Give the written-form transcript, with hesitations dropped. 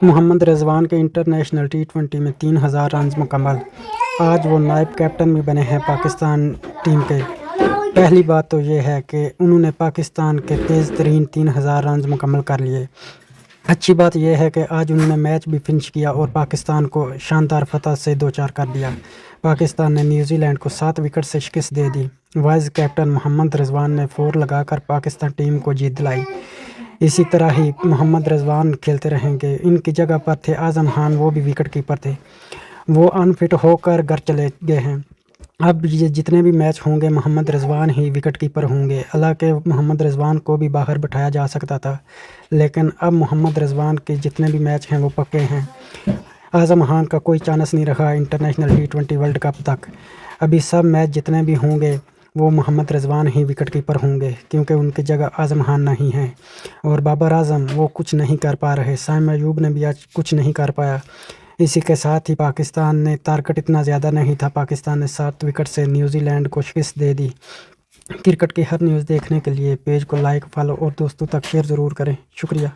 محمد رضوان کے انٹرنیشنل ٹی20 میں 3000 رنز مکمل۔ آج وہ نائب کیپٹن بھی بنے ہیں پاکستان ٹیم کے۔ پہلی بات تو یہ ہے کہ انہوں نے پاکستان کے تیز ترین 3000 رنز مکمل کر لیے۔ اچھی بات یہ ہے کہ آج انہوں نے میچ بھی فنش کیا اور پاکستان کو شاندار فتح سے دوچار کر دیا۔ پاکستان نے نیوزی لینڈ کو 7 وکٹ سے شکست دے دی۔ وائس کیپٹن محمد رضوان نے 4 لگا کر پاکستان ٹیم کو جیت دلائی۔ اسی طرح ہی محمد رضوان کھیلتے رہیں گے۔ ان کی جگہ پر تھے اعظم خان، وہ بھی وکٹ کیپر تھے، وہ ان فٹ ہو کر گھر چلے گئے ہیں۔ اب یہ جتنے بھی میچ ہوں گے محمد رضوان ہی وکٹ کیپر ہوں گے۔ حالانکہ محمد رضوان کو بھی باہر بٹھایا جا سکتا تھا، لیکن اب محمد رضوان کے جتنے بھی میچ ہیں وہ پکے ہیں۔ اعظم خان کا کوئی چانس نہیں رہا انٹرنیشنل ٹی20 ورلڈ کپ تک۔ ابھی سب میچ جتنے بھی ہوں گے وہ محمد رضوان ہی وکٹ کیپر ہوں گے، کیونکہ ان کی جگہ اعظم خان نہیں ہے اور بابر اعظم وہ کچھ نہیں کر پا رہے۔ سائم ایوب نے بھی آج کچھ نہیں کر پایا۔ اسی کے ساتھ ہی پاکستان نے ٹارگٹ اتنا زیادہ نہیں تھا، پاکستان نے 7 وکٹ سے نیوزی لینڈ کو شکست دے دی۔ کرکٹ کی ہر نیوز دیکھنے کے لیے پیج کو لائک، فالو اور دوستوں تک شیئر ضرور کریں۔ شکریہ۔